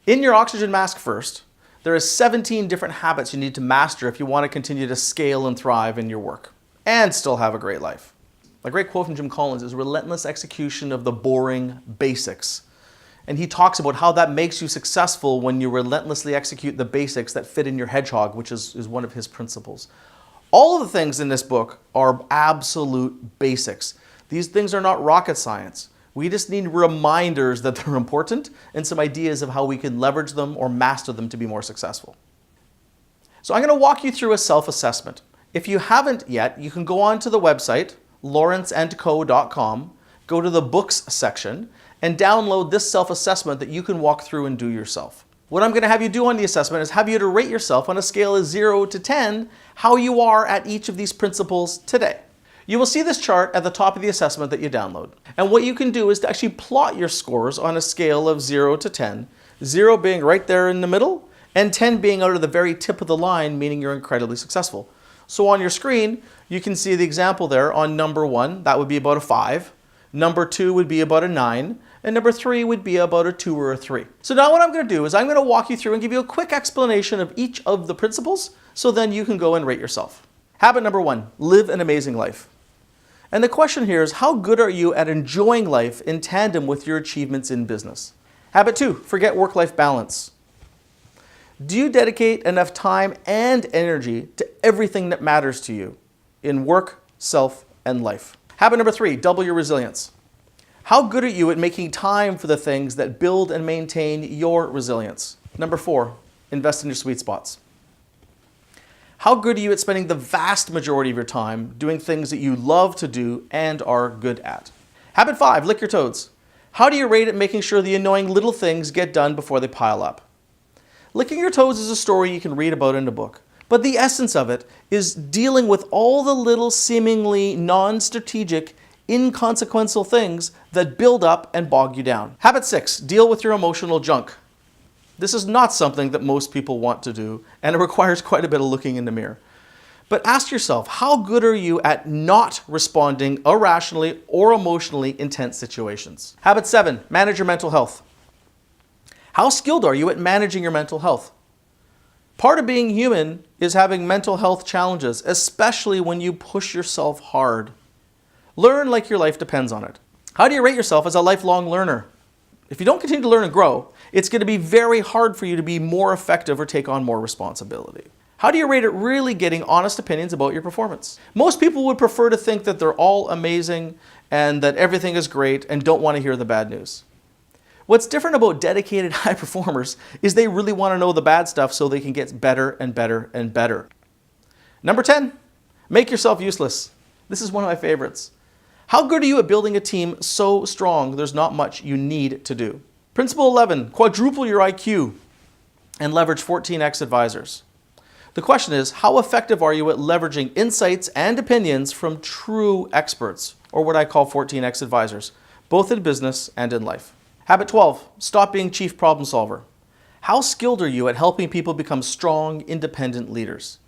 In your oxygen mask first, there are 17 different habits you need to master if you want to continue to scale and thrive in your work and still have a great life. A great quote from Jim Collins is relentless execution of the boring basics. And he talks about how that makes you successful when you relentlessly execute the basics that fit in your hedgehog, which is one of his principles. All of the things in this book are absolute basics. These things are not rocket science. We just need reminders that they're important and some ideas of how we can leverage them or master them to be more successful. So I'm going to walk you through a self-assessment. If you haven't yet, you can go on to the website, lawrenceandco.com, go to the books section, and download this self-assessment that you can walk through and do yourself. What I'm going to have you do on the assessment is have you to rate yourself on a scale of 0 to 10, how you are at each of these principles today. You will see this chart at the top of the assessment that you download. And what you can do is to actually plot your scores on a scale of 0 to 10, 0 being right there in the middle, and 10 being out of the very tip of the line, meaning you're incredibly successful. So on your screen, you can see the example there on number 1, that would be about a 5. Number 2 would be about a 9. And number 3 would be about a 2 or a 3. So now what I'm going to do is I'm going to walk you through and give you a quick explanation of each of the principles so then you can go and rate yourself. Habit number 1, live an amazing life. And the question here is, how good are you at enjoying life in tandem with your achievements in business? Habit 2, forget work-life balance. Do you dedicate enough time and energy to everything that matters to you in work, self, and life? Habit number 3, double your resilience. How good are you at making time for the things that build and maintain your resilience? Number 4, invest in your sweet spots. How good are you at spending the vast majority of your time doing things that you love to do and are good at? Habit 5, lick your toes. How do you rate at making sure the annoying little things get done before they pile up? Licking your toes is a story you can read about in a book, but the essence of it is dealing with all the little seemingly non-strategic, inconsequential things that build up and bog you down. Habit 6, deal with your emotional junk. This is not something that most people want to do, and it requires quite a bit of looking in the mirror. But ask yourself, how good are you at not responding irrationally or emotionally in tense situations? Habit 7, manage your mental health. How skilled are you at managing your mental health? Part of being human is having mental health challenges, especially when you push yourself hard. Learn like your life depends on it. How do you rate yourself as a lifelong learner? If you don't continue to learn and grow, it's going to be very hard for you to be more effective or take on more responsibility. How do you rate at really getting honest opinions about your performance? Most people would prefer to think that they're all amazing and that everything is great and don't want to hear the bad news. What's different about dedicated high performers is they really want to know the bad stuff so they can get better and better and better. Number 10, make yourself useless. This is one of my favorites. How good are you at building a team so strong there's not much you need to do? Principle 11, quadruple your IQ and leverage 14x advisors. The question is, how effective are you at leveraging insights and opinions from true experts, or what I call 14x advisors, both in business and in life? Habit 12, stop being chief problem solver. How skilled are you at helping people become strong, independent leaders?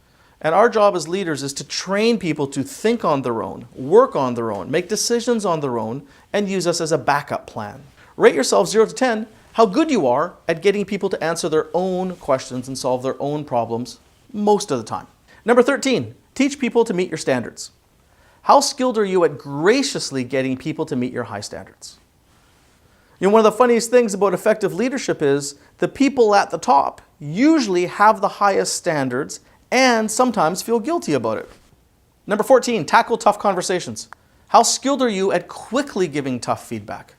And our job as leaders is to train people to think on their own, work on their own, make decisions on their own, and use us as a backup plan. Rate yourself 0 to 10, how good you are at getting people to answer their own questions and solve their own problems most of the time. Number 13, teach people to meet your standards. How skilled are you at graciously getting people to meet your high standards? You know, one of the funniest things about effective leadership is the people at the top usually have the highest standards and sometimes feel guilty about it. Number 14, tackle tough conversations. How skilled are you at quickly giving tough feedback?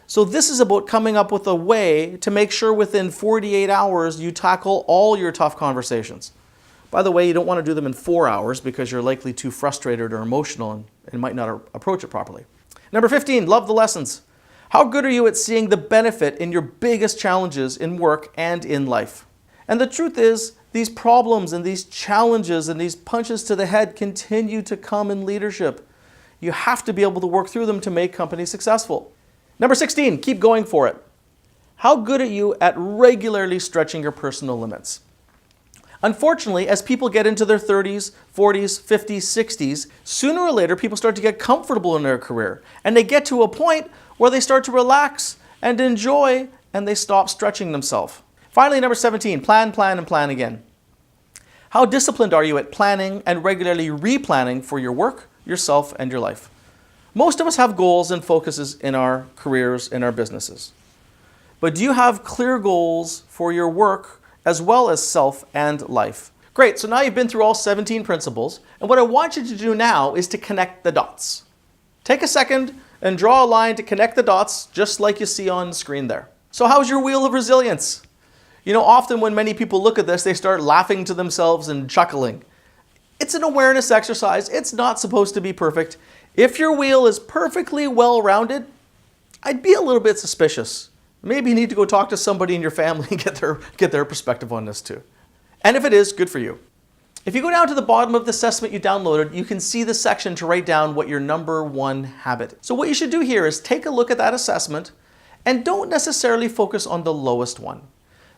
So this is about coming up with a way to make sure within 48 hours you tackle all your tough conversations. By the way, you don't want to do them in 4 hours because you're likely too frustrated or emotional and might not approach it properly. Number 15, love the lessons. How good are you at seeing the benefit in your biggest challenges in work and in life? And the truth is, these problems and these challenges and these punches to the head continue to come in leadership. You have to be able to work through them to make companies successful. Number 16, keep going for it. How good are you at regularly stretching your personal limits? Unfortunately, as people get into their 30s, 40s, 50s, 60s, sooner or later people start to get comfortable in their career. And they get to a point where they start to relax and enjoy and they stop stretching themselves. Finally, number 17, plan, plan, and plan again. How disciplined are you at planning and regularly replanning for your work, yourself, and your life? Most of us have goals and focuses in our careers, in our businesses. But do you have clear goals for your work as well as self and life? Great, so now you've been through all 17 principles, and what I want you to do now is to connect the dots. Take a second and draw a line to connect the dots, just like you see on the screen there. So how's your wheel of resilience? You know, often when many people look at this, they start laughing to themselves and chuckling. It's an awareness exercise. It's not supposed to be perfect. If your wheel is perfectly well-rounded, I'd be a little bit suspicious. Maybe you need to go talk to somebody in your family and get their perspective on this too. And if it is, good for you. If you go down to the bottom of the assessment you downloaded, you can see the section to write down what your number 1 habit is. So what you should do here is take a look at that assessment and don't necessarily focus on the lowest one.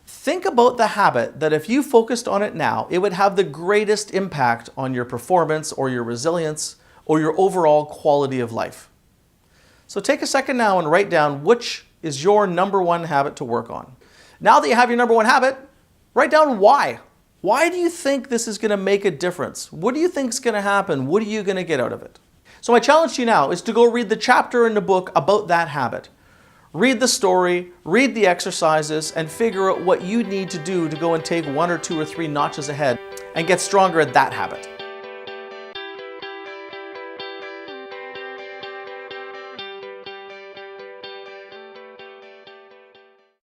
Think about the habit that if you focused on it now, it would have the greatest impact on your performance or your resilience or your overall quality of life. So take a second now and write down which is your number 1 habit to work on. Now that you have your number 1 habit, write down why. Why do you think this is going to make a difference? What do you think is going to happen? What are you going to get out of it? So my challenge to you now is to go read the chapter in the book about that habit. Read the story, read the exercises, and figure out what you need to do to go and take 1 or 2 or 3 notches ahead and get stronger at that habit.